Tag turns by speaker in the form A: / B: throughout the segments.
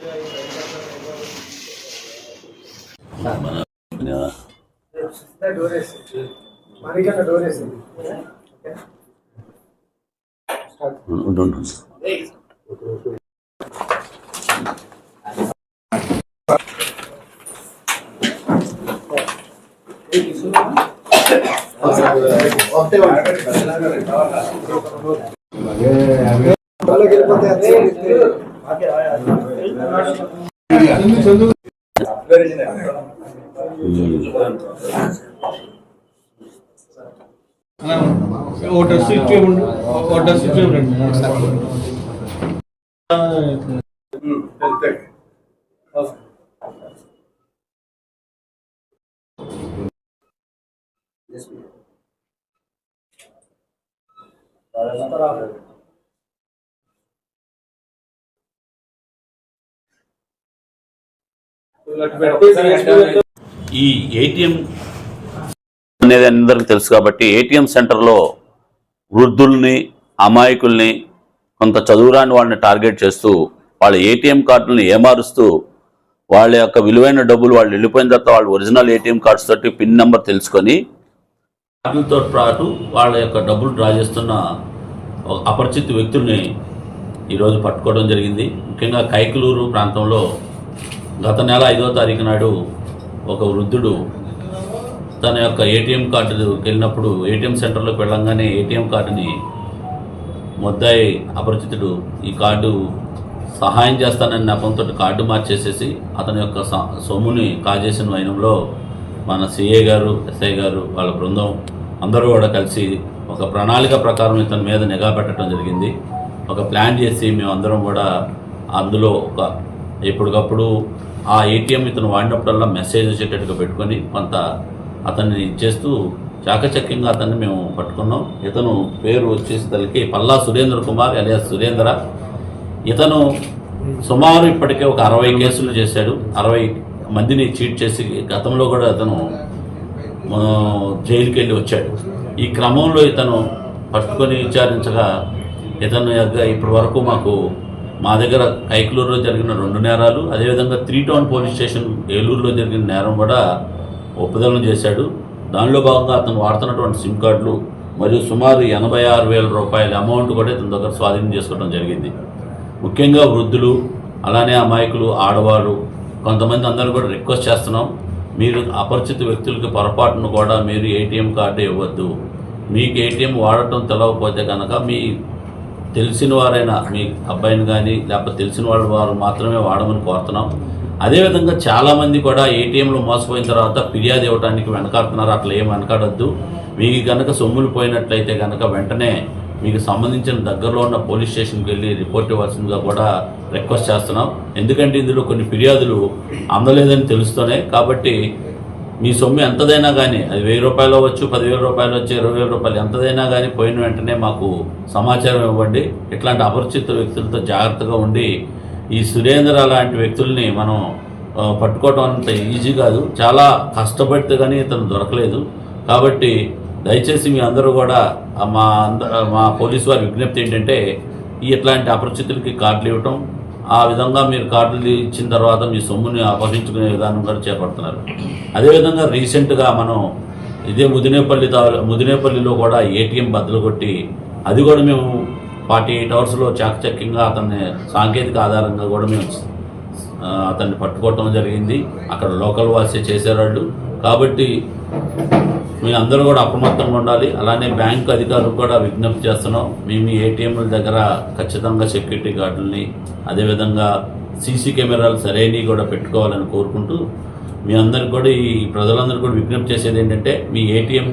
A: ఈ ఏటీఎం అనేది అందరికి తెలుసు కాబట్టి ఏటీఎం సెంటర్లో వృద్ధుల్ని అమాయకుల్ని కొంత చదువురాని వాళ్ళని టార్గెట్ చేస్తూ వాళ్ళ ఏటీఎం కార్డులని ఏమారుస్తూ వాళ్ళ యొక్క విలువైన డబ్బులు వాళ్ళు వెళ్ళిపోయిన తర్వాత వాళ్ళ ఒరిజినల్ ఏటీఎం కార్డ్స్ తోటి పిన్ నెంబర్ తెలుసుకొని కార్డులతో పాటు వాళ్ళ యొక్క డబ్బులు డ్రా చేస్తున్న అపరిచిత వ్యక్తుల్ని ఈరోజు పట్టుకోవడం జరిగింది. ముఖ్యంగా కైకలూరు ప్రాంతంలో గత నెల 5వ తారీఖు నాడు ఒక వృద్ధుడు తన యొక్క ఏటీఎం కార్డు వెళ్ళినప్పుడు ఏటీఎం సెంటర్లోకి వెళ్ళంగానే ఏటీఎం కార్డుని ముద్దాయి అపరిచితుడు ఈ కార్డు సహాయం చేస్తానని నెపంతో కార్డు మార్చేసేసి అతని యొక్క సొమ్ముని కాజేసిన వైనంలో మన సిఐ గారు, ఎస్ఐ గారు, వాళ్ళ బృందం అందరూ కూడా కలిసి ఒక ప్రణాళిక ప్రకారం ఇతని మీద నిఘా పెట్టడం జరిగింది. ఒక ప్లాన్ చేసి మేమందరం కూడా అందులో ఒక ఎప్పటికప్పుడు ఆ ఏటీఎం ఇతను వాడినప్పుడల్లా మెసేజ్ వచ్చేటట్టుగా పెట్టుకొని కొంత అతన్ని ఇచ్చేస్తూ చాకచక్యంగా అతన్ని మేము పట్టుకున్నాం. ఇతను పేరు వచ్చేసి తల్లికి పల్లా సురేంద్ర కుమార్ అలియాస్ సురేంద్ర. ఇతను సుమారు ఇప్పటికే ఒక 60 కేసులు చేశాడు. 60 మందిని చీట్ చేసి గతంలో కూడా అతను జైలుకి వెళ్ళి వచ్చాడు. ఈ క్రమంలో ఇతను పట్టుకొని విచారించగా ఇతను ఇప్పటి వరకు మా దగ్గర కైకలూరులో జరిగిన 2 నేరాలు, అదేవిధంగా 3 టౌన్ పోలీస్ స్టేషన్ ఏలూరులో జరిగిన నేరం కూడా ఒప్పుదలం చేశాడు. దానిలో భాగంగా అతను వాడుతున్నటువంటి సిమ్ కార్డులు మరియు సుమారు 86,000 రూపాయల అమౌంట్ కూడా ఇతని దగ్గర స్వాధీనం చేసుకోవడం జరిగింది. ముఖ్యంగా వృద్ధులు, అలానే అమాయకులు, ఆడవారు కొంతమంది అందరూ కూడా రిక్వెస్ట్ చేస్తున్నాం, మీరు అపరిచిత వ్యక్తులకి పొరపాటును కూడా మీరు ఏటీఎం కార్డు ఇవ్వద్దు. మీకు ఏటీఎం వాడటం తెలవకపోతే కనుక మీ తెలిసిన వారైనా మీ అబ్బాయిని కానీ లేకపోతే తెలిసిన వారు మాత్రమే వాడమని కోరుతున్నాం. అదేవిధంగా చాలామంది కూడా ఏటీఎంలో మోసపోయిన తర్వాత ఫిర్యాదు ఇవ్వడానికి వెనకాడుతున్నారు. అట్లా ఏం వెనకాడొద్దు. మీకు కనుక సొమ్ములు పోయినట్లయితే కనుక వెంటనే మీకు సంబంధించిన దగ్గరలో ఉన్న పోలీస్ స్టేషన్కి వెళ్ళి రిపోర్ట్ ఇవ్వాల్సిందిగా కూడా రిక్వెస్ట్ చేస్తున్నాం. ఎందుకంటే ఇందులో కొన్ని ఫిర్యాదులు అందలేదని తెలుస్తూనే, కాబట్టి మీ సొమ్ము ఎంతదైనా కానీ అది 1000 రూపాయలు అవ్వచ్చు, 10,000 రూపాయలు వచ్చి 20,000 రూపాయలు ఎంతదైనా కానీ పోయిన వెంటనే మాకు సమాచారం ఇవ్వండి. ఇట్లాంటి అపరిచిత వ్యక్తులతో జాగ్రత్తగా ఉండి ఈ సురేంద్ర లాంటి వ్యక్తుల్ని మనం పట్టుకోవడం అంత ఈజీ కాదు. చాలా కష్టపడితే కానీ ఇతను దొరకలేదు. కాబట్టి దయచేసి మీ అందరూ కూడా మా పోలీసు వారి విజ్ఞప్తి ఏంటంటే ఇట్లాంటి అపరిచితులకి కార్డులు ఇవ్వటం, ఆ విధంగా మీరు కార్డులు ఇచ్చిన తర్వాత మీ సొమ్ముని అపహరించుకునే విధానం కూడా చేపడుతున్నారు. అదేవిధంగా రీసెంట్గా మనం ఇదే ముదినేపల్లిలో కూడా ఏటీఎం బద్దలు కొట్టి అది కూడా మేము 48 అవర్స్లో చాకచక్యంగా అతన్ని సాంకేతిక ఆధారంగా కూడా మేము అతన్ని పట్టుకోవటం జరిగింది. అక్కడ లోకల్ వాసే చేసేవాళ్ళు. కాబట్టి మీ అందరూ కూడా అప్రమత్తంగా ఉండాలి. అలానే బ్యాంకు అధికారులకు కూడా విజ్ఞప్తి చేస్తున్నాం, మేము ఏటీఎంల దగ్గర ఖచ్చితంగా సెక్యూరిటీ గార్డుల్ని అదేవిధంగా సీసీ కెమెరాలు సరైనవి కూడా పెట్టుకోవాలని కోరుకుంటూ మీ అందరికి కూడా ఈ ప్రజలందరూ కూడా విజ్ఞప్తి చేసేది ఏంటంటే మీ ఏటీఎం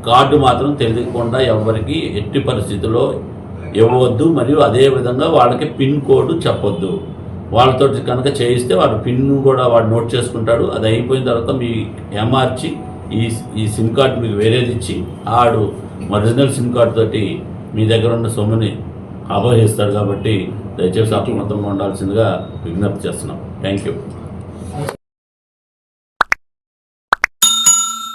A: కార్డు మాత్రం తెలియకుండా ఎవరికి ఎట్టి పరిస్థితుల్లో ఇవ్వవద్దు. మరియు అదేవిధంగా వాళ్ళకి పిన్ కోడ్ చెప్పొద్దు. వాళ్ళతో కనుక చేయిస్తే వాడు పిన్ కూడా వాడు నోట్ చేసుకుంటాడు. అది అయిపోయిన తర్వాత మీ ఏమార్చి ఈ సిమ్ కార్డు మీకు వేరేది ఇచ్చి ఆడు ఒరిజినల్ సిమ్ కార్డు తోటి మీ దగ్గర ఉన్న సొమ్ముని అపహరిస్తాడు. కాబట్టి దయచేసి అప్రమత్తంగా ఉండాల్సిందిగా విజ్ఞప్తి చేస్తున్నాం. Thank you.